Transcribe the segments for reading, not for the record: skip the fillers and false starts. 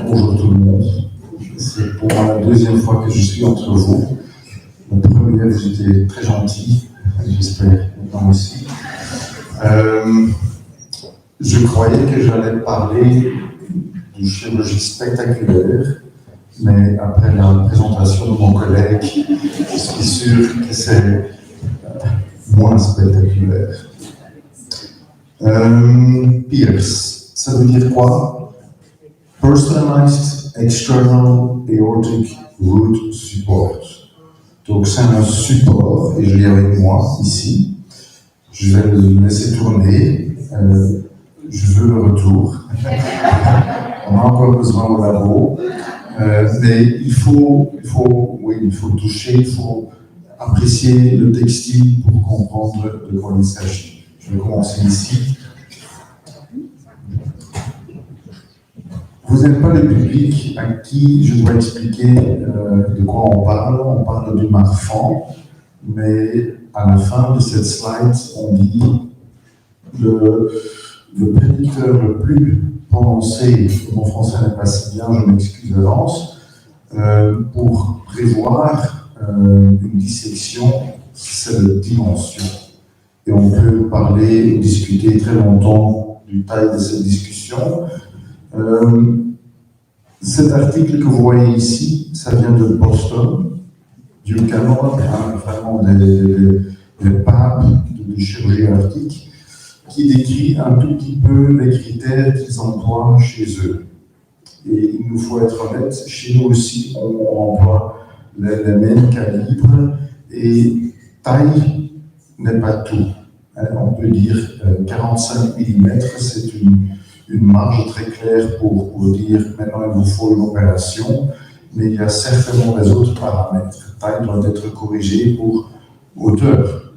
Bonjour tout le monde. C'est pour moi la deuxième fois que je suis entre vous. La première, vous étiez très gentil, j'espère maintenant aussi. Je croyais que j'allais parler de chirurgie spectaculaire, mais après la présentation de mon collègue, je suis sûr que c'est moins spectaculaire. Pierce, ça veut dire quoi? Personalized External Aortic Root Support. Donc c'est un support, et je l'ai avec moi ici. Je vais le laisser tourner. Je veux le retour. On a encore besoin au labo. Mais il faut toucher, il faut apprécier le textile pour comprendre de quoi il s'agit. Je vais commencer ici. Vous n'êtes pas le public à qui je dois expliquer de quoi on parle. On parle du Marfan, mais à la fin de cette slide, on dit le prédicteur le plus prononcé, mon français n'est pas si bien, je m'excuse d'avance, pour prévoir une dissection, c'est la dimension. Et on peut parler, discuter très longtemps du taille de cette discussion. Cet article que vous voyez ici, ça vient de Boston, du canon, vraiment des papes de chirurgie aortique, qui décrit un tout petit peu les critères qu'ils emploient chez eux. Et il nous faut être honnête, chez nous aussi, on emploie les mêmes calibres, et taille n'est pas tout. On peut dire 45 mm, c'est une marge très claire pour dire maintenant il vous faut une opération, mais il y a certainement les autres paramètres. Taille doit être corrigée pour hauteur.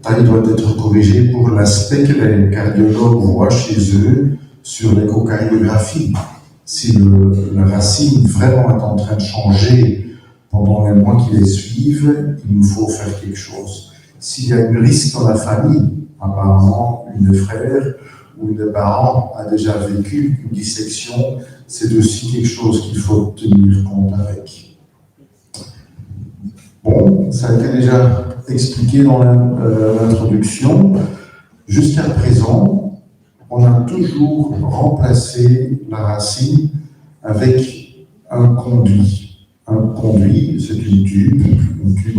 Taille doit être corrigée pour l'aspect que les cardiologues voient chez eux sur l'échocardiographie. Si la racine vraiment est en train de changer pendant les mois qui les suivent, il nous faut faire quelque chose. S'il y a un risque dans la famille, apparemment une frère ou une parent a déjà vécu une dissection, c'est aussi quelque chose qu'il faut tenir compte avec. Bon, ça a été déjà expliqué dans l'introduction. Jusqu'à présent, on a toujours remplacé la racine avec un conduit. Un conduit, c'est une tube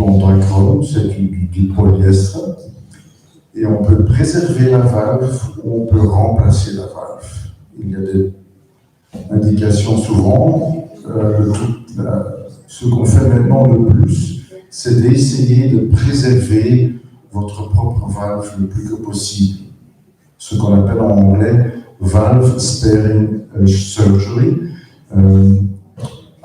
en dacrone, c'est du polyestre. Et on peut préserver la valve ou on peut remplacer la valve. Il y a des indications souvent. Ce qu'on fait maintenant le plus, c'est d'essayer de préserver votre propre valve le plus que possible. Ce qu'on appelle en anglais valve sparing surgery.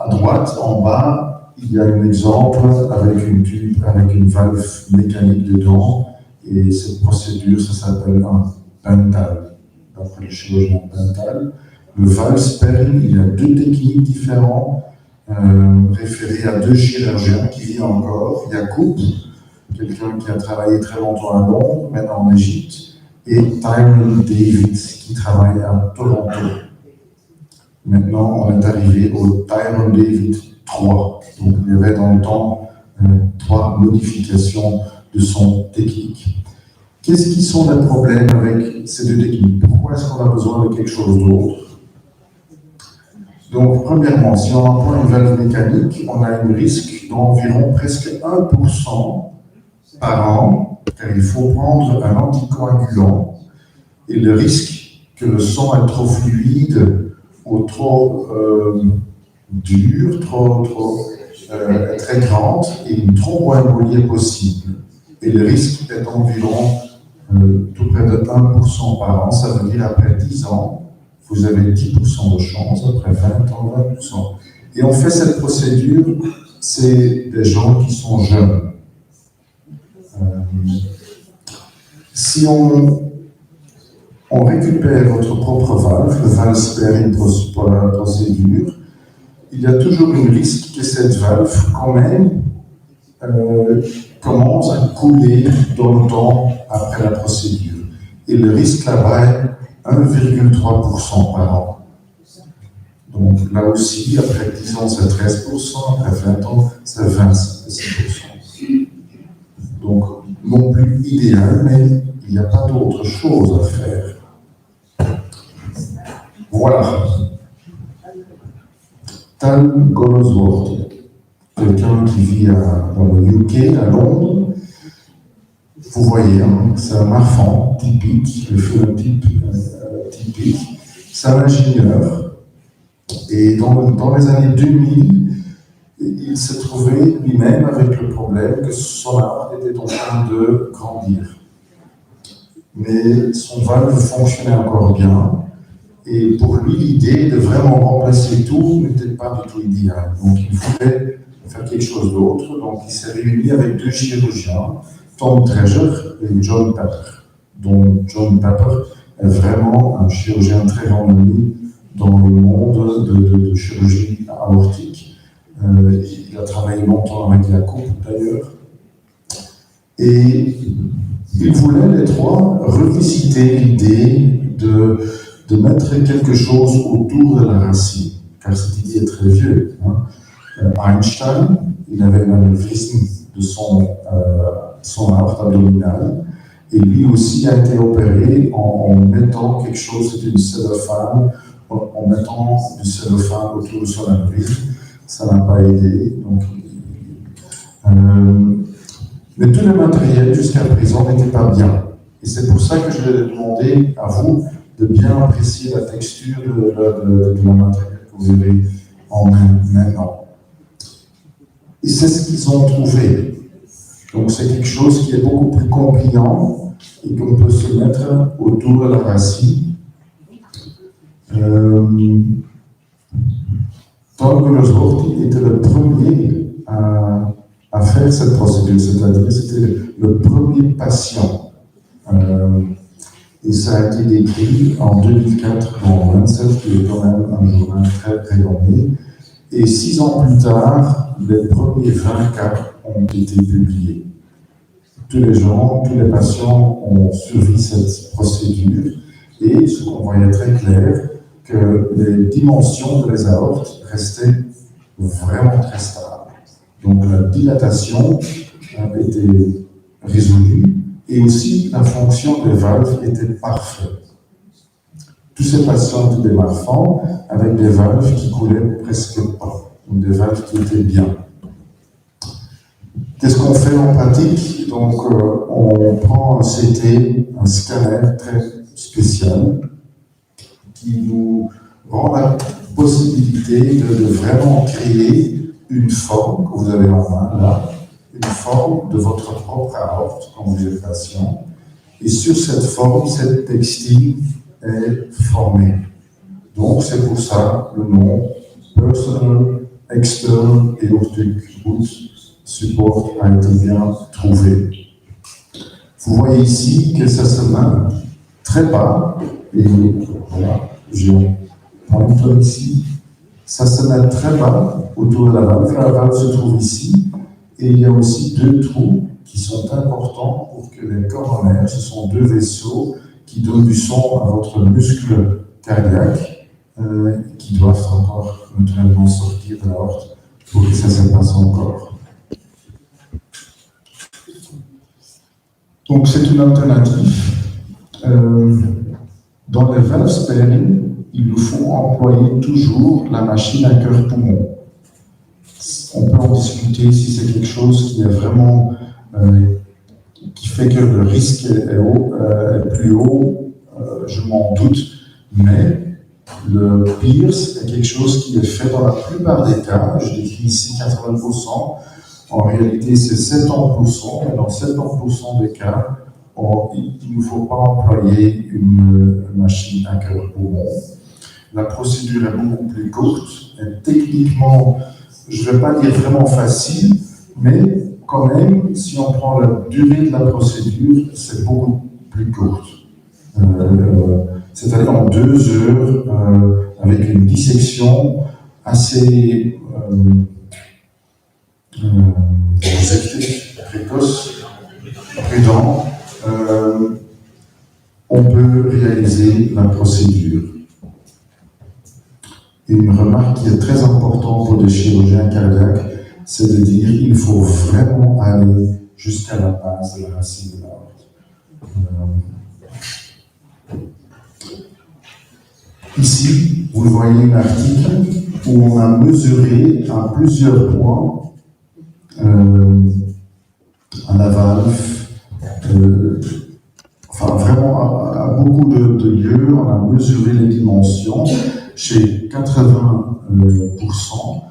À droite, en bas, il y a un exemple avec une tube, avec une valve mécanique dedans. Et cette procédure, ça s'appelle un pental, d'après le chirurgien pental. Le valve sparing, il y a deux techniques différentes, référées à deux chirurgiens qui vivent encore. Yacoub, quelqu'un qui a travaillé très longtemps à Londres, maintenant en Égypte, et Tyrone David, qui travaille à Toronto. Maintenant, on est arrivé au Tyrone David 3. Donc, il y avait dans le temps 3 modifications de son technique. Qu'est-ce qui sont les problèmes avec ces deux techniques? Pourquoi est-ce qu'on a besoin de quelque chose d'autre? Donc, premièrement, si on emploie une valve mécanique, on a un risque d'environ presque 1% par an, car il faut prendre un anticoagulant, et le risque que le sang est trop fluide ou trop dur, est très grande, et une thromboembolie est possible. Et le risque est environ tout près de 1% par an, ça veut dire après 10 ans, vous avez 10% de chance, après 20 ans, 20%. Et on fait cette procédure, c'est des gens qui sont jeunes. Si on récupère votre propre valve, le valve sparing pour la procédure, il y a toujours un risque que cette valve, quand même, commence à couler dans le temps après la procédure. et le risque là-bas est 1,3% par an. Donc là aussi, après 10 ans, c'est 13%, après 20 ans, c'est 26%. Donc, non plus idéal, mais il n'y a pas d'autre chose à faire. Voilà. Tal Golosworthy, quelqu'un qui vit dans le UK, à Londres. Vous voyez, hein, c'est un enfant typique, le phénotype typique. C'est un ingénieur. Et dans les années 2000, il s'est trouvé lui-même avec le problème que son art était en train de grandir. Mais son valve fonctionnait encore bien. Et pour lui, l'idée de vraiment remplacer tout n'était pas du tout idéale. Donc il voulait faire quelque chose d'autre. Donc il s'est réuni avec deux chirurgiens, Tom Treasure et John Pepper. Donc John Pepper est vraiment un chirurgien très renommé dans le monde de chirurgie aortique. Il a travaillé longtemps avec la coupe d'ailleurs. Et ils voulaient les trois revisiter l'idée de mettre quelque chose autour de la racine, car cette idée est très vieille. Hein. Einstein, il avait un anévrisme de son aorte abdominale, et lui aussi a été opéré en mettant quelque chose, c'était une cellophane, en mettant du cellophane autour de son anévrisme. Ça n'a pas aidé. Donc, mais tout le matériel jusqu'à présent n'était pas bien. Et c'est pour ça que je vais demander à vous de bien apprécier la texture de la matériel que vous avez en main maintenant. Et c'est ce qu'ils ont trouvé. Donc c'est quelque chose qui est beaucoup plus compliant et qu'on peut se mettre autour de la racine. Tom Golosworthy était le premier à faire cette procédure, c'est-à-dire c'était le premier patient. Et ça a été décrit en 2004 dans Lancet, qui est quand même un journal très renommé. Et 6 ans plus tard, les premiers 20 cas ont été publiés. Tous les patients ont suivi cette procédure et ce qu'on voyait très clair, que les dimensions de les aortes restaient vraiment très stables. Donc la dilatation était résolue et aussi la fonction des valves était parfaite. Tous ces patients étaient des enfants avec des valves qui coulaient presque pas, donc des valves qui étaient bien. Qu'est-ce qu'on fait en pratique? Donc on prend un CT, un scanner très spécial, qui nous rend la possibilité de vraiment créer une forme que vous avez en main là, une forme de votre propre aorte quand vous êtes patient. Et sur cette forme, cette textile est formée. Donc c'est pour ça le nom Personal External Aortic Root Support a été bien trouvé. Vous voyez ici que ça se met très bas, et voilà, je montre ici, ça se met très bas autour de la valve se trouve ici, et il y a aussi 2 trous qui sont importants pour que les coronaires, ce sont 2 vaisseaux qui donnent du sang à votre muscle cardiaque, qui doivent encore naturellement sortir de l'aorte pour que ça se passe encore. Donc c'est une alternative. Dans les valves sparing, il nous faut employer toujours la machine à cœur-poumon. On peut en discuter si c'est quelque chose qui est vraiment qui fait que le risque est plus haut, je m'en doute, mais le PIRS est quelque chose qui est fait dans la plupart des cas, je décris ici 80%, en réalité c'est 70%, mais dans 70% des cas, il ne faut pas employer une machine à cœur-poumon. La procédure est beaucoup plus courte, et techniquement, je ne vais pas dire vraiment facile, mais quand même, si on prend la durée de la procédure, c'est beaucoup plus courte. C'est-à-dire en 2 heures, avec une dissection assez précoce, prudent, on peut réaliser la procédure. Et une remarque qui est très importante pour les chirurgiens cardiaques, c'est de dire qu'il faut vraiment aller jusqu'à la base de la racine de l'aorte. Ici, vous voyez un article où on a mesuré à plusieurs points à la valve, enfin vraiment à beaucoup de lieux, on a mesuré les dimensions chez 80%,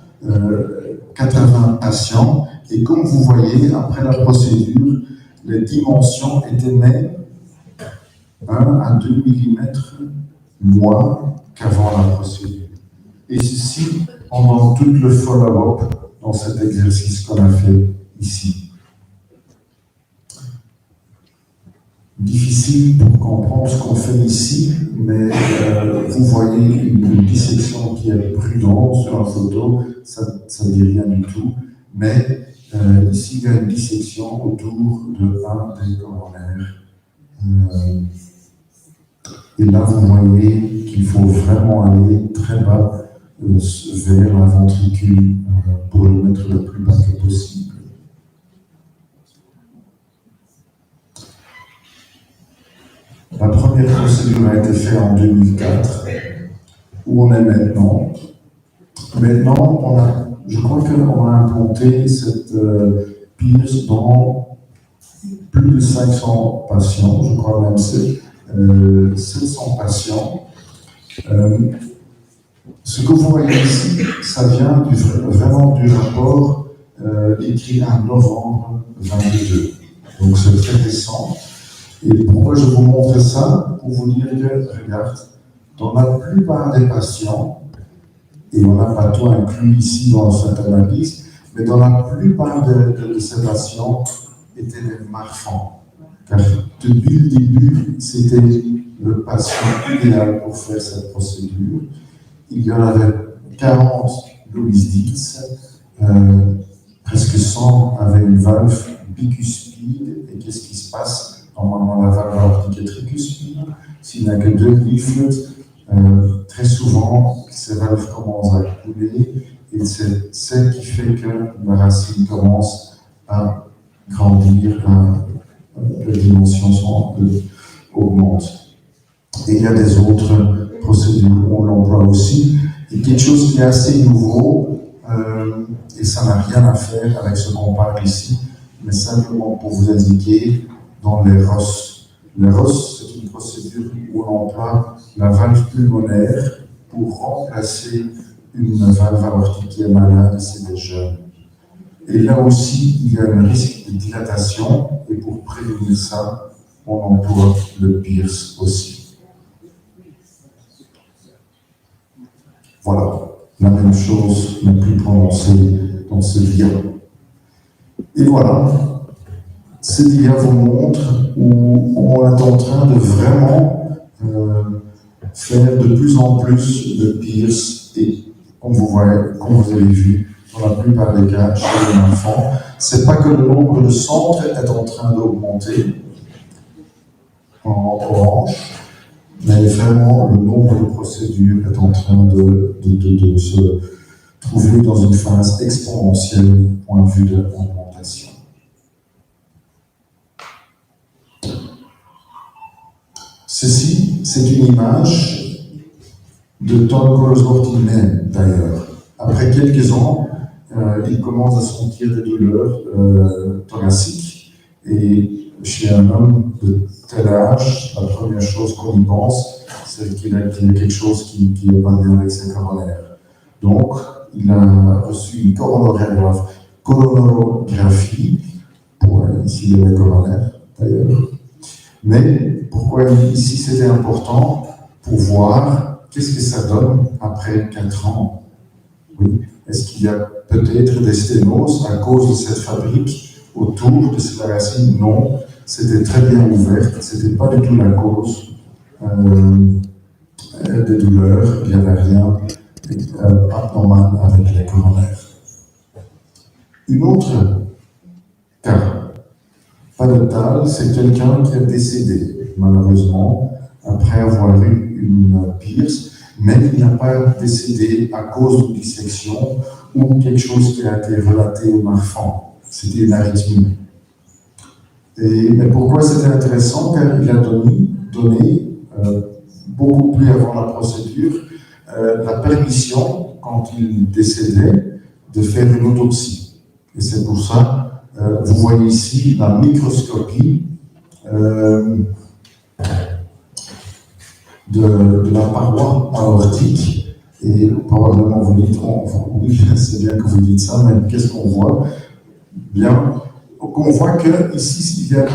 80 patients, et comme vous voyez, après la procédure, les dimensions étaient même 1 à 2 mm moins qu'avant la procédure. Et ceci pendant tout le follow-up dans cet exercice qu'on a fait ici. Difficile pour comprendre ce qu'on fait ici, mais vous voyez une dissection qui est prudente sur la photo, ça ne dit rien du tout, mais ici il y a une dissection autour de un des coronaires. Et là vous voyez qu'il faut vraiment aller très bas vers la ventricule pour le mettre le plus bas que possible. La première procédure a été faite en 2004. Où on est maintenant? Maintenant, je crois qu'on a implanté cette pierce dans plus de 500 patients, je crois même 700 patients. Ce que vous voyez ici, ça vient vraiment du rapport écrit en novembre 2022. Donc c'est très récent. Et pourquoi je vous montre ça? Pour vous dire que, regarde, dans la plupart des patients, et on n'a pas tout inclus ici dans cette analyse, mais dans la plupart de ces patients étaient des marfands. Car depuis le début, c'était le patient idéal pour faire cette procédure. Il y en avait 40 Louis X, presque 100 avaient une valve bicuspide. Et qu'est-ce qui se passe? Normalement, la valve aortique est tricuspide. S'il n'y a que 2 leaflets, très souvent, ces valves commencent à couler et c'est celle qui fait que la racine commence à grandir, les dimensions augmentent. Et il y a des autres procédures où on l'emploie aussi. Et quelque chose qui est assez nouveau, et ça n'a rien à faire avec ce qu'on parle ici, mais simplement pour vous indiquer, dans les ROS. Les ROS, c'est une procédure où on emploie la valve pulmonaire pour remplacer une valve aortique qui est malade, c'est des jeunes. Et là aussi, il y a un risque de dilatation, et pour prévenir ça, on emploie le Pierce aussi. Voilà, la même chose, mais plus prononcée dans ce diagramme. Et voilà. Ce dia vous montre où on est en train de vraiment faire de plus en plus de pierces et comme vous avez vu, dans la plupart des cas chez les enfants, c'est pas que le nombre de centres est en train d'augmenter en orange, mais vraiment le nombre de procédures est en train de se trouver dans une phase exponentielle du point de vue de l'augmentation. Ceci, c'est une image de Tom Colesworth-Inman, d'ailleurs. Après quelques ans, il commence à sentir des douleurs thoraciques. Et chez un homme de tel âge, la première chose qu'on y pense, c'est qu'il y a quelque chose qui n'est pas bien avec ses coronaires. Donc, il a reçu une coronarographie, pour ici les coronaires, d'ailleurs. Mais pourquoi ici c'était important? Pour voir qu'est-ce que ça donne après 4 ans. Oui. Est-ce qu'il y a peut-être des sténoses à cause de cette fabrique autour de cette racine? Non, c'était très bien ouverte, c'était pas du tout la cause des douleurs, il n'y avait rien abnormal avec les coronaires. Une autre cas. Palatal, c'est quelqu'un qui est décédé, malheureusement, après avoir eu une pierce, mais il n'a pas décédé à cause d'une dissection ou quelque chose qui a été relaté au marfan. C'était une arythmie. Mais pourquoi c'était intéressant? Car il a donné beaucoup plus avant la procédure, la permission, quand il décédait, de faire une autopsie. Et c'est pour ça, vous voyez ici la microscopie de la paroi aortique. Et probablement vous dites, oui, c'est bien que vous dites ça, mais qu'est-ce qu'on voit? Bien, on voit que ici, il y a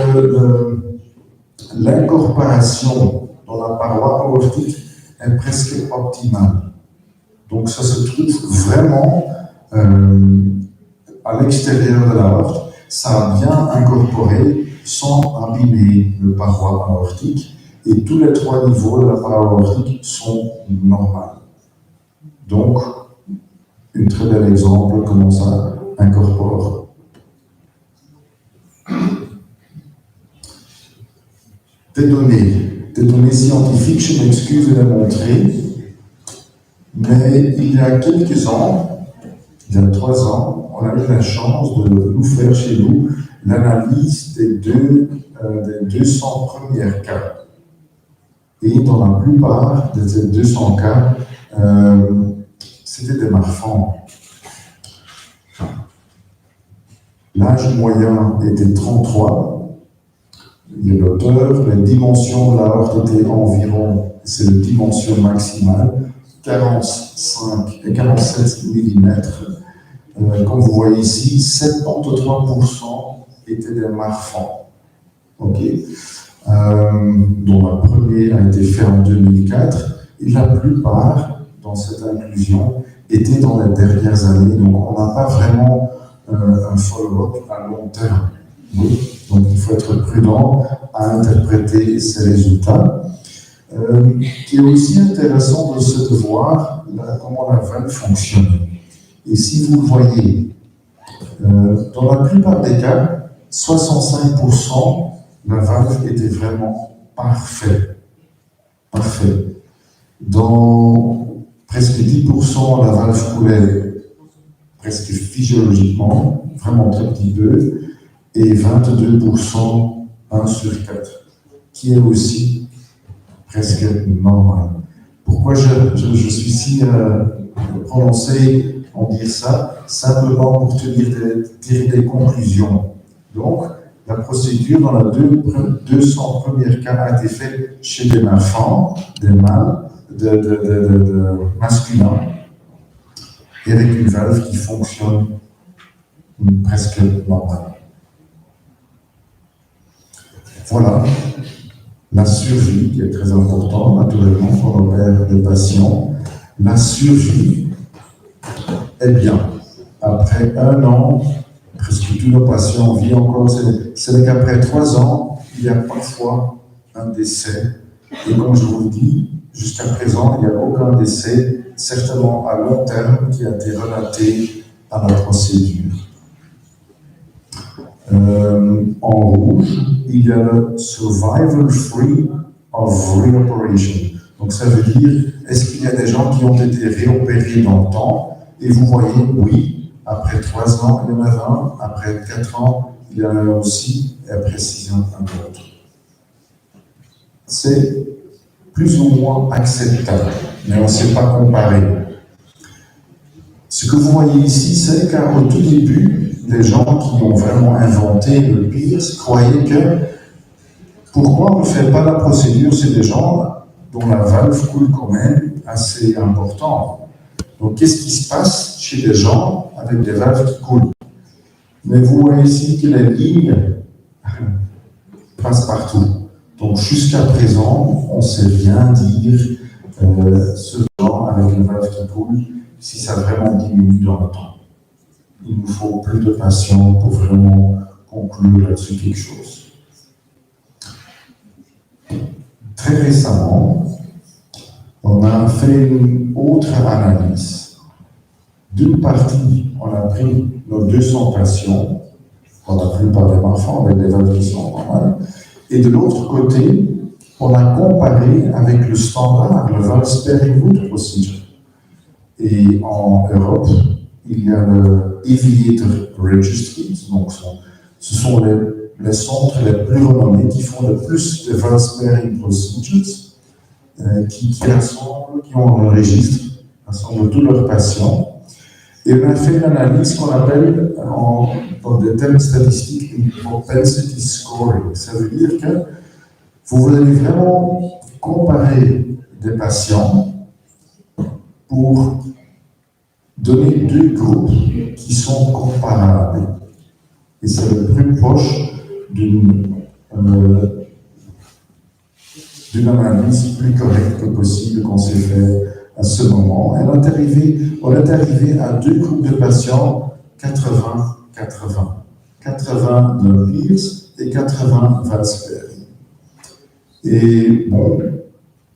l'incorporation dans la paroi aortique est presque optimale. Donc ça se trouve vraiment à l'extérieur de l'aorte. Ça a bien incorporé sans abîmer la paroi aortique. Et tous les 3 niveaux de la paroi aortique sont normaux. Donc, un très bel exemple comment ça incorpore. Des données scientifiques, je m'excuse de les montrer, mais il y a quelques ans, il y a 3 ans, on a eu la chance de nous faire chez nous l'analyse des 200 premiers cas. Et dans la plupart de ces 200 cas, c'était des marfans. L'âge moyen était 33. Il y a l'auteur, les dimensions de l'aorte étaient environ, c'est la dimension maximale, 45 et 47 mm. Comme vous voyez ici, 73% étaient des marfans. Ok, dont la première a été faite en 2004, et la plupart, dans cette inclusion, étaient dans les dernières années. Donc on n'a pas vraiment un follow-up à long terme. Oui. Donc il faut être prudent à interpréter ces résultats. Il est aussi intéressant de voir comment la valve fonctionne. Et si vous le voyez, dans la plupart des cas, 65%, la valve était vraiment parfaite. Dans presque 10%, la valve coulait presque physiologiquement, vraiment très petit peu, et 22%, 1 sur 4, qui est aussi presque normal. Pourquoi je suis si prononcé en dire ça? Simplement pour tirer des conclusions. Donc, la procédure dans les 200 premiers cas a été faite chez des enfants, des mâles, de masculins, et avec une valve qui fonctionne presque normale. Voilà, la survie qui est très importante, naturellement, quand on opère des patients. La survie est bien. Après 1 an, presque tous nos patients vivent encore. C'est qu'après 3 ans, il y a parfois un décès. Et comme je vous le dis, jusqu'à présent, il n'y a aucun décès, certainement à long terme, qui a été relaté à la procédure. En rouge, il y a le survival free of reoperation. Donc ça veut dire, est-ce qu'il y a des gens qui ont été réopérés dans le temps? Et vous voyez, oui, après 3 ans, il y en a 20, après 4 ans, il y en a aussi, et après 6 ans, un autre. C'est plus ou moins acceptable, mais on ne sait pas comparer. Ce que vous voyez ici, c'est qu'au tout début, les gens qui ont vraiment inventé le Pierce croyaient que pourquoi on ne fait pas la procédure? C'est des gens dont la valve coule quand même assez important. Donc qu'est-ce qui se passe chez des gens avec des valves qui coulent? Mais vous voyez ici que les lignes passent partout. Donc jusqu'à présent, on ne sait rien dire ce genre avec les valves qui coulent, si ça vraiment diminue dans le temps. Il nous faut plus de patients pour vraiment conclure là-dessus quelque chose. Très récemment, on a fait une autre analyse. D'une partie, on a pris nos 200 patients pour la plupart des enfants, avec des valves qui sont normales. Et de l'autre côté, on a comparé avec le standard, le valve sparing route procedure. Et en Europe, il y a le Aviator Registry, donc ce sont les centres les plus renommés qui font le plus de valve sparing procedures, qui rassemblent, qui ont un registre, rassemblent tous leurs patients. Et on a fait une analyse qu'on appelle, dans des termes statistiques, une propensity scoring. Ça veut dire que vous allez vraiment comparer des patients pour donner deux groupes qui sont comparables. Et c'est le plus proche d'une analyse plus correcte que possible qu'on s'est fait à ce moment. Et on est arrivé à deux groupes de patients 80-80. 80 de Pierce et 80 Valsperi. Et bon,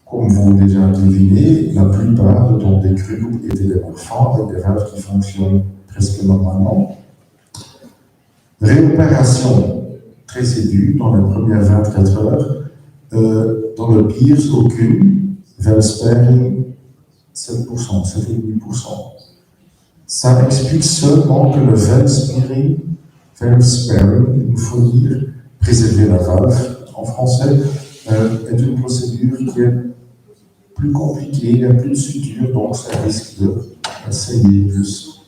comme vous l'avez déjà deviné, la plupart dont des groupes étaient des enfants avec des valves qui fonctionnent presque normalement. Réopération très aiguë dans les premières 24 heures. Dans le Pierce, aucune. Valsperi, 7%, 7,5%. Ça explique seulement que le Valsperi, il faut dire préserver la valve en français, est une procédure qui est plus compliquée, il y a plus de suture, donc ça risque de saigner plus.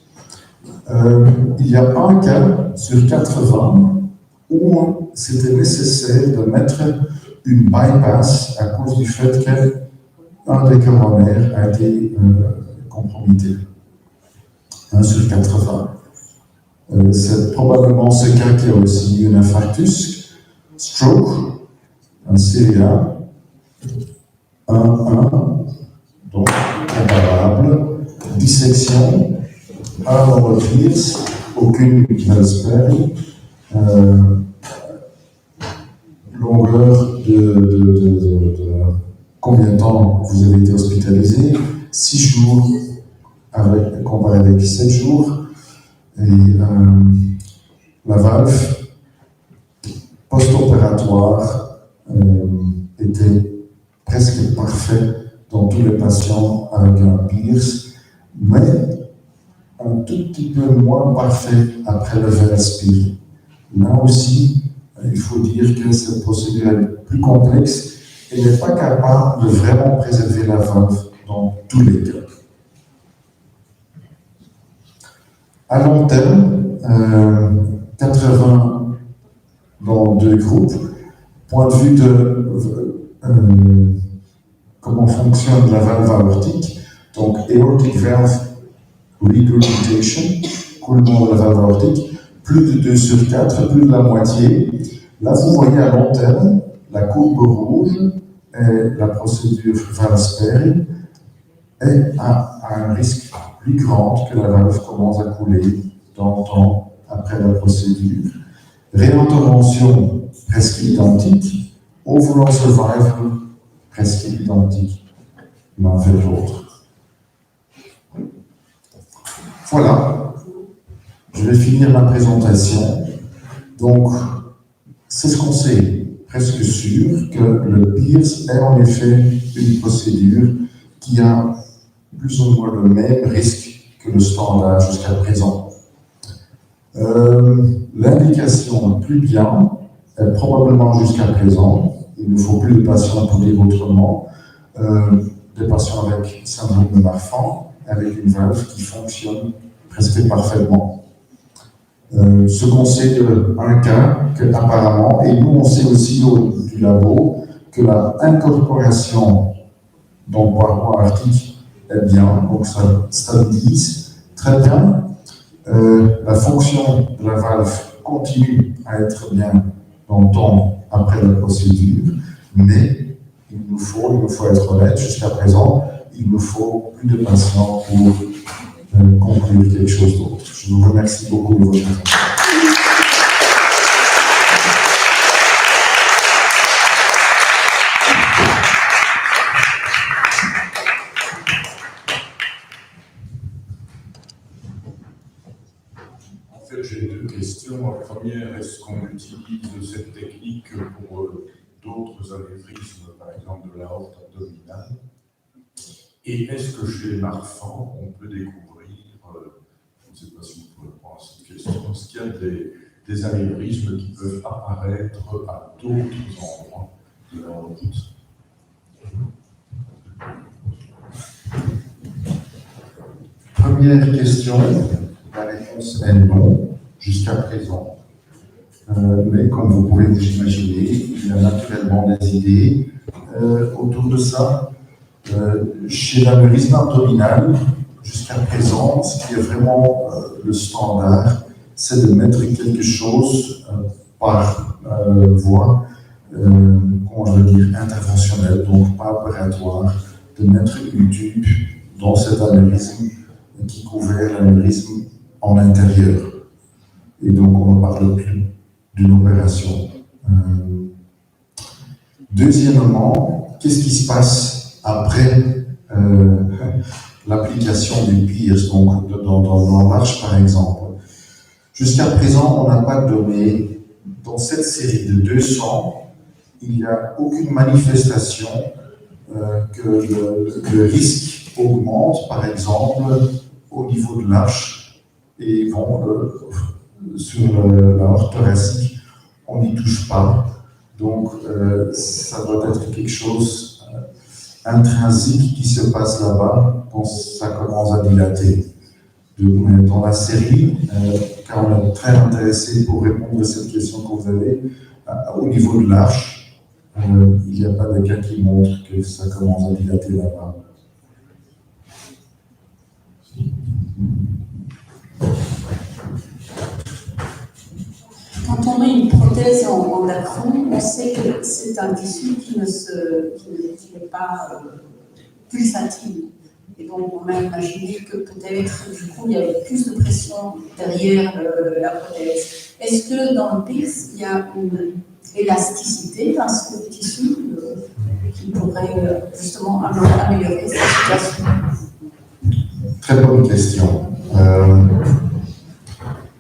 Il y a un cas sur 80 où c'était nécessaire de mettre une bypass à cause du fait qu'un des coronaires a été compromitté. 1 sur 80. C'est probablement ce cas qui a aussi eu un infarctus, stroke, un CVA, 1, donc comparable, dissection, un dans le Pierce, aucune Valsperi, longueur de combien de temps vous avez été hospitalisé, 6 jours comparé avec 7 jours, et la valve post-opératoire était presque parfaite dans tous les patients avec un Pierce, mais un tout petit peu moins parfait après le Valsperi. Là aussi, il faut dire que cette procédure est plus complexe et n'est pas capable de vraiment préserver la valve dans tous les cas. À long terme, 80 dans deux groupes. Point de vue de comment fonctionne la valve aortique, donc aortic valve regurgitation, coulement de la valve aortique, plus de 2 sur 4, plus de la moitié. Là, vous voyez à long terme, la courbe rouge est la procédure Valsperi et a un risque plus grand que la valve commence à couler dans le temps après la procédure. Réintervention presque identique, overall survival presque identique l'un vers l'autre. Voilà, je vais finir ma présentation. Donc, c'est ce qu'on sait, presque sûr, que le Pierce est en effet une procédure qui a plus ou moins le même risque que le standard jusqu'à présent. L'indication plus bien est probablement jusqu'à présent, il ne faut plus de patients pour dire autrement, des patients avec syndrome de Marfan, avec une valve qui fonctionne presque parfaitement. Ce qu'on sait d'un cas, que apparemment, et nous on sait aussi du labo, que la incorporation dans le paroi aortique est bien, donc ça stabilise très bien. La fonction de la valve continue à être bien dans le temps après la procédure, mais il nous faut être honnête, jusqu'à présent, il nous faut plus de patients pour conclure quelque chose d'autre. Je vous remercie beaucoup de votre attention. J'ai deux questions. La première qu'on utilise cette technique pour d'autres anévrismes, par exemple de l'aorte abdominale? Et est-ce que chez les marfangs, on peut découvrir, je ne sais pas si vous pouvez répondre à cette question, est-ce qu'il y a des anévrismes qui peuvent apparaître à d'autres endroits de la route? Première question, la réponse est non, jusqu'à présent. Mais comme vous pouvez vous imaginer, il y a naturellement des idées autour de ça. Chez l'anévrisme abdominal, jusqu'à présent, ce qui est vraiment le standard, c'est de mettre quelque chose par voie, comment je veux dire, interventionnelle, donc pas opératoire, de mettre une tube dans cet anévrisme qui couvert l'anévrisme en intérieur. Et donc on ne parle plus d'une opération. Deuxièmement, qu'est-ce qui se passe après l'application du pierce, donc dans l'arche par exemple? Jusqu'à présent, on n'a pas donné, dans cette série de 200, il n'y a aucune manifestation que le risque augmente, par exemple, au niveau de l'arche, et bon, sur l'aorte thoracique, on n'y touche pas. Donc, ça doit être quelque chose intrinsique qui se passe là-bas quand ça commence à dilater. Donc, dans la série, car on est très intéressé pour répondre à cette question que vous avez, au niveau de l'arche, il n'y a pas de cas qui montrent que ça commence à dilater là-bas. Quand on met une prothèse en dacron, on sait que c'est un tissu qui n'est pas pulsatile. Et donc, on a imaginé que peut-être, du coup, il y avait plus de pression derrière la prothèse. Est-ce que dans le pierce, il y a une élasticité dans ce tissu qui pourrait justement améliorer cette situation? Très bonne question.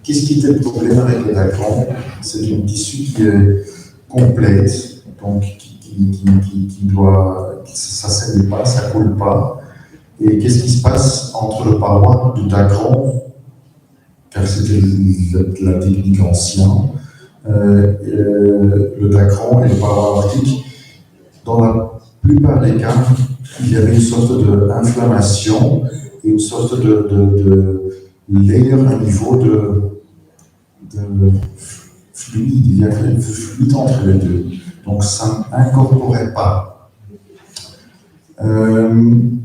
Qu'est-ce qui était le problème avec le dacron? C'est un tissu qui est complète, donc qui doit, ça ne saigne pas, ça ne coule pas. Et qu'est-ce qui se passe entre le paroi du dacron, car c'était la technique ancienne, le dacron et le paroi aortique? Dans la plupart des cas, il y avait une sorte d'inflammation et une sorte de layer, un niveau de fluide, il y avait un fluide entre les deux. Donc ça n'incorporait pas.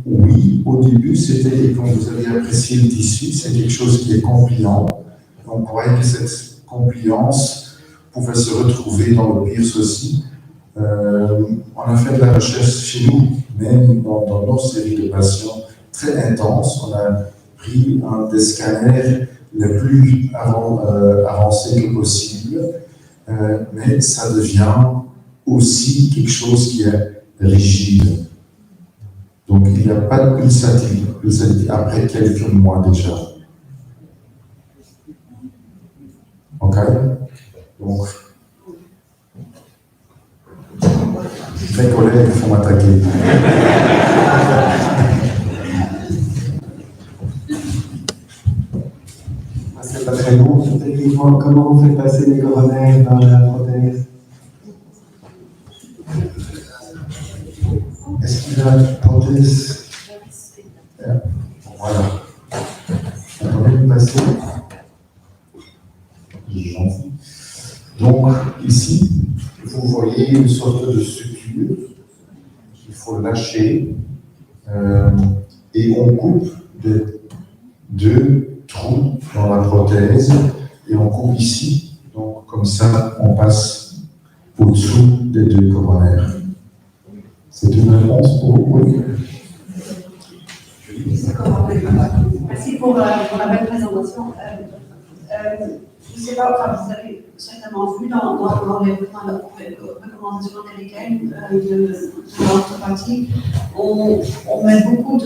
Oui, au début, c'était, quand vous avez apprécié le tissu, c'est quelque chose qui est compliant. On croyait que cette compliance pouvait se retrouver dans le pierce aussi. On a fait de la recherche chez nous, même dans nos séries de patients très intenses. On a pris un des scanners les plus avancés que possible, mais ça devient aussi quelque chose qui est rigide. Donc il n'y a pas de pulsatilité après quelques mois déjà. Ok? Donc, mes collègues vont m'attaquer. C'est pas très bon, techniquement, comment on fait passer les coronaires dans la prothèse? Est-ce qu'il y a une prothèse? Voilà. On va même passer. Gentil. Donc, ici, vous voyez une sorte de suture qu'il faut lâcher et on coupe deux trous dans la prothèse et on coupe ici. Donc, comme ça, on passe au-dessous des deux coronaires. C'est une réponse pour vous? Oui. Merci pour la belle présentation. Je ne sais pas, enfin, vous avez certainement vu dans les recommandations américaines de l'orthopathie, on met beaucoup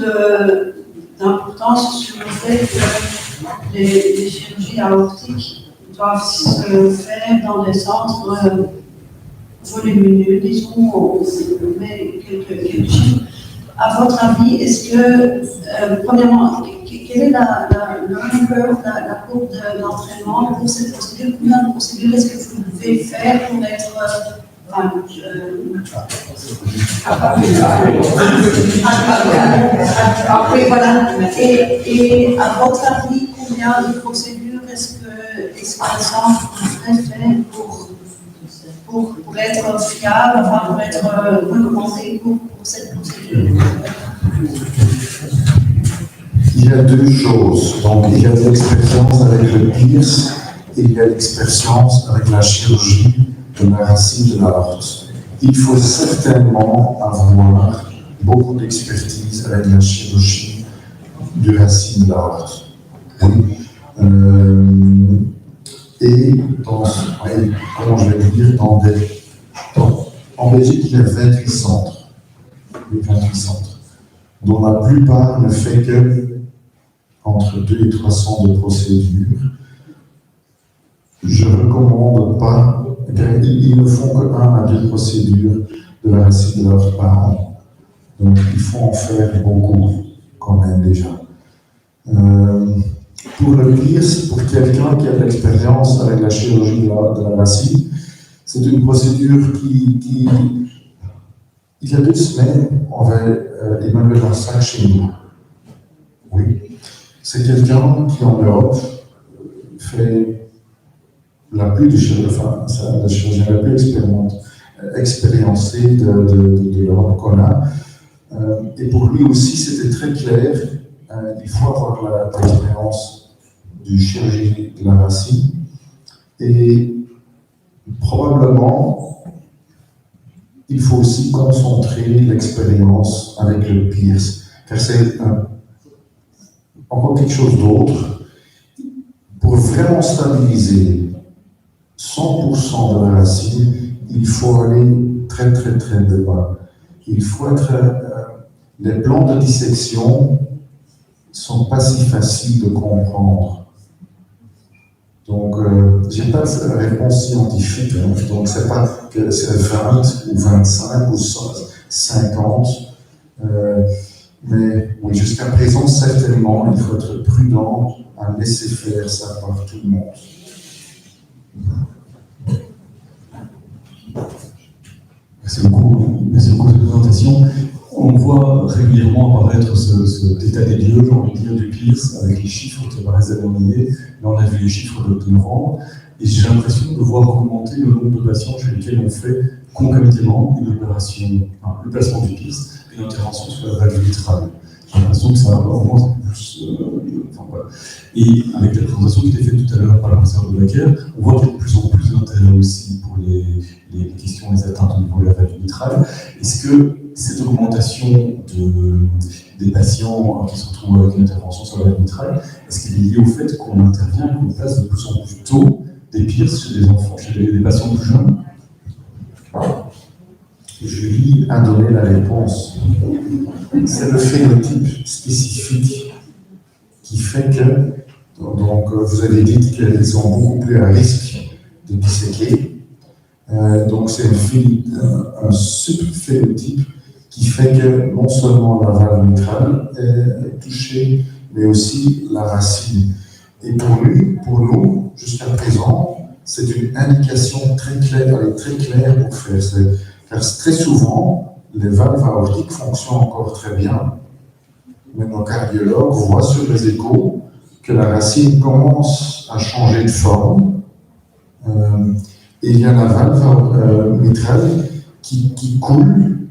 d'importance sur le fait que les chirurgies aortiques doivent se faire dans des centres volumineux, disons, on met quelques chiffres. À votre avis, est-ce que, premièrement, quelle est la courbe d'entraînement pour cette procédure? Combien de procédures est-ce que vous devez faire pour être après, voilà. Et à votre avis, combien de procédures est-ce qu'un centre devrait faire pour être fiable, enfin pour être recommandé pour cette procédure? Il y a deux choses. Donc, il y a l'expérience avec le PIRS et il y a l'expérience avec la chirurgie de la racine de l'aorte. Il faut certainement avoir beaucoup d'expertise avec la chirurgie de la racine de l'aorte. Oui. Et comment je vais dire, en Belgique, il y a 28 centres. 28 centres, dont la plupart ne fait que entre 2 et 300 de procédures. Je ne recommande pas, ils ne font que 1 à 2 procédures de la racine de l'aorte par an. Donc il faut en faire beaucoup, quand même déjà. Pour le PIRS, pour quelqu'un qui a de l'expérience avec la chirurgie de la racine, c'est une procédure qui il y a 2 semaines, on avait Emmanuel Larsac chez nous. Oui. C'est quelqu'un qui, en Europe, fait la plus de chirurgie, la chirurgie la plus expériencée de l'Europe qu'on a. Et pour lui aussi, c'était très clair, il faut avoir l'expérience du chirurgie de la racine. Et probablement, il faut aussi concentrer l'expérience avec le PIRS, car c'est encore quelque chose d'autre. Pour vraiment stabiliser 100% de la racine, il faut aller très très très bas. Il faut être... les plans de dissection ne sont pas si faciles de comprendre. Donc, je n'ai pas de réponse scientifique, hein. Donc c'est pas que c'est 20 ou 25 ou 50, mais oui, jusqu'à présent, certainement, il faut être prudent à laisser faire ça par tout le monde. Merci beaucoup de cette présentation. On voit régulièrement apparaître cet état des lieux, j'ai envie de dire, du PIRS, avec les chiffres qui apparaissent anonymisés. Là, on a vu les chiffres de novembre, et j'ai l'impression de voir augmenter le nombre de patients chez lesquels on fait concomitamment une opération, le placement du PIRS et une intervention sur la valve mitrale. J'ai l'impression que ça augmente un peu plus. Voilà. Et avec la présentation qui était faite tout à l'heure par le professeur de Becker, on voit qu'il y a de plus en plus d'intérêt aussi pour les questions, les atteintes au niveau de la valve mitrale. Est-ce que cette augmentation des patients qui se retrouvent avec une intervention sur la valve mitrale, est-ce qu'elle est liée au fait qu'on intervient et qu'on place de plus en plus tôt des PIRS chez des enfants, chez des patients plus jeunes? Julie a donné la réponse. C'est le phénotype spécifique qui fait que, donc vous avez dit qu'ils sont beaucoup plus à risque de disséquer. Donc c'est un subphénotype qui fait que non seulement la valve mitrale est touchée, mais aussi la racine. Et pour nous, jusqu'à présent, c'est une indication très claire pour faire ça. Car très souvent, les valves aortiques fonctionnent encore très bien. Mais nos cardiologues voient sur les échos que la racine commence à changer de forme. Et il y a la valve mitrale qui coule,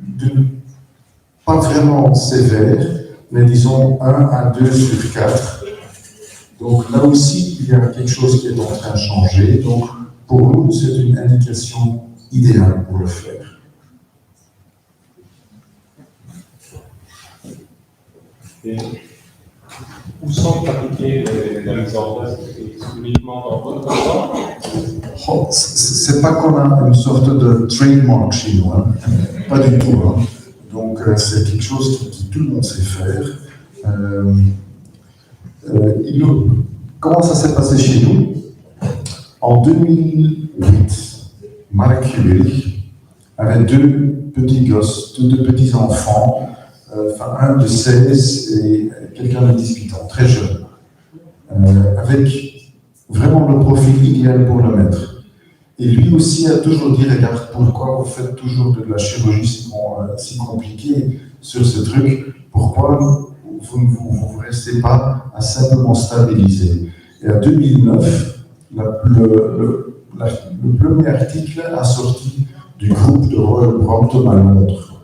pas vraiment sévère, mais disons 1 à 2 sur 4. Donc là aussi, il y a quelque chose qui est en train de changer. Donc pour nous, c'est une indication idéale pour le faire. Et où sont pratiquées la mise en place uniquement dans votre camp? C'est pas qu'on a une sorte de trademark chez nous, hein. Pas du tout. Hein. Donc c'est quelque chose qui tout le monde sait faire. Comment ça s'est passé chez nous? En 2008, Marek Kubelik avait deux petits gosses, deux petits enfants, un de 16 et quelqu'un de 18 ans, très jeune, avec vraiment le profil idéal pour le mettre. Et lui aussi a toujours dit, regarde, pourquoi vous faites toujours de la chirurgie si compliquée sur ce truc, pourquoi vous ne restez pas à simplement stabiliser. Et en 2009, le premier article a sorti du groupe de Royal Brompton à Londres.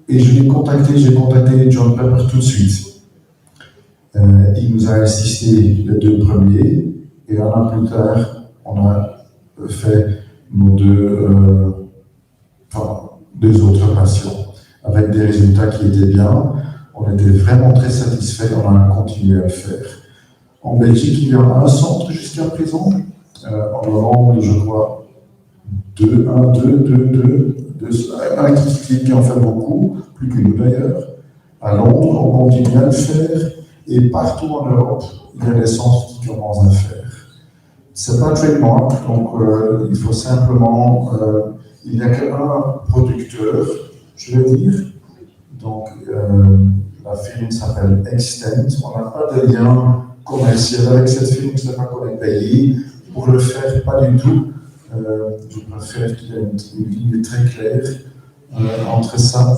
Et j'ai contacté John Pepper tout de suite. Il nous a assisté les deux premiers, et un an plus tard, on a fait nos deux autres patients, avec des résultats qui étaient bien. On était vraiment très satisfaits, on a continué à le faire. En Belgique, il y a un centre jusqu'à présent. En Hollande, je crois, un qui en fait beaucoup, plus que nous d'ailleurs. À Londres, on continue à le faire. Et partout en Europe, il y a des centres qui commencent à le faire. C'est pas un trademark, donc il faut simplement, il n'y a qu'un producteur, je vais dire. Donc la firme s'appelle Extent. On n'a pas de lien commercial avec cette firme, c'est pas qu'on est payé pour le faire, pas du tout. Je préfère qu'il y ait une ligne très claire entre ça.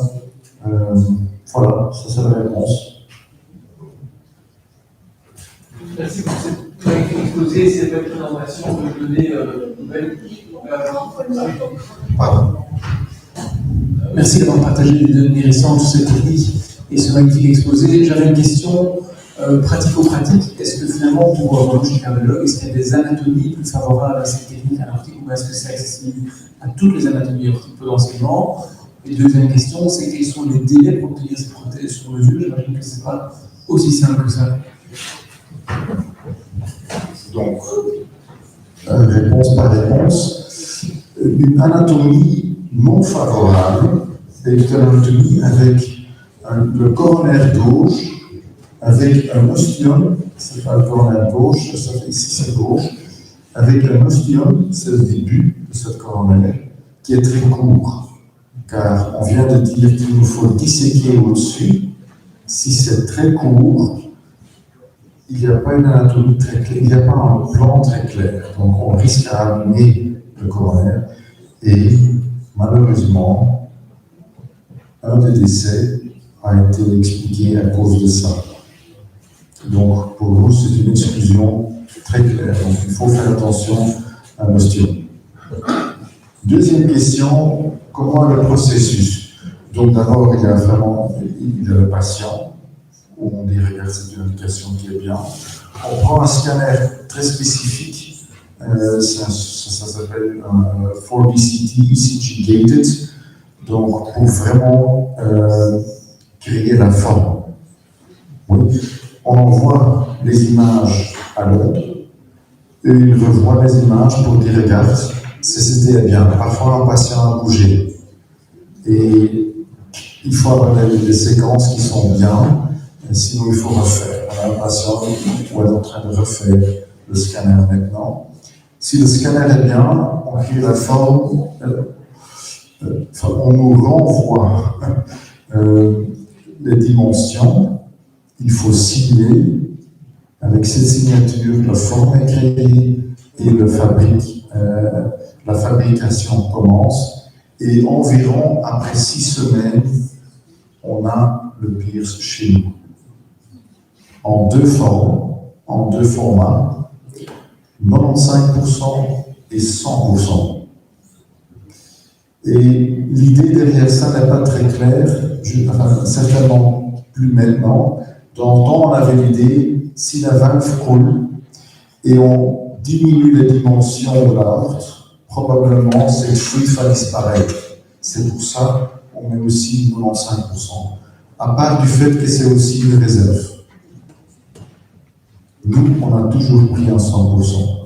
Voilà, ça c'est la réponse. Merci pour cette exposé, cette belle présentation de données nouvelles. Pardon. Merci d'avoir partagé les données récentes sur cette technique et ce magnifique exposé. J'avais une question pratico-pratique. Est-ce que finalement, pour un cardiologue, est-ce qu'il y a des anatomies plus favorables à cette technique aortique ou est-ce que c'est accessible à toutes les anatomies aortiques potentiellement? Et deuxième question, c'est quels sont les délais pour obtenir ces prothèses sur mesure? J'imagine que ce n'est pas aussi simple que ça. Donc, réponse par réponse, une anatomie non favorable est une anatomie avec le coronaire gauche, avec un ostium, c'est pas le coronaire gauche, ça fait ici c'est gauche, avec un ostium, c'est le début de cette coronaire, qui est très court, car on vient de dire qu'il nous faut disséquer au-dessus. Si c'est très court, il n'y a pas une anatomie très claire, il n'y a pas un plan très clair, donc on risque à abîmer le coronaire, et malheureusement, un des décès a été expliqué à cause de ça. Donc pour nous, c'est une exclusion très claire, donc il faut faire attention à l'ostium. Deuxième question, comment est le processus? Donc d'abord, il y a le patient, où on dit, regarde, c'est une indication qui est bien. On prend un scanner très spécifique, ça s'appelle 4DCT, CG Gated, donc pour vraiment créer la forme. Oui. On envoie les images à Londres, et ils revoient les images pour dire, regarde, c'était bien. Parfois, un patient a bougé. Et il faut avoir des séquences qui sont bien, sinon il faut refaire. On a un patient qui est en train de refaire le scanner maintenant. Si le scanner est bien, on crée la forme, on nous renvoie les dimensions. Il faut signer. Avec cette signature, la forme est créée et la fabrication commence. Et environ après 6 semaines, on a le Pierce chez nous. En deux formes, en deux formats, 95% et 100%. Et l'idée derrière ça n'est pas très claire, certainement plus maintenant. Dans le temps, on avait l'idée, si la valve coule et on diminue les dimensions de l'aorte, probablement cette fuite va disparaître. C'est pour ça qu'on met aussi 95%. À part du fait que c'est aussi une réserve. Nous, on a toujours pris un 100%.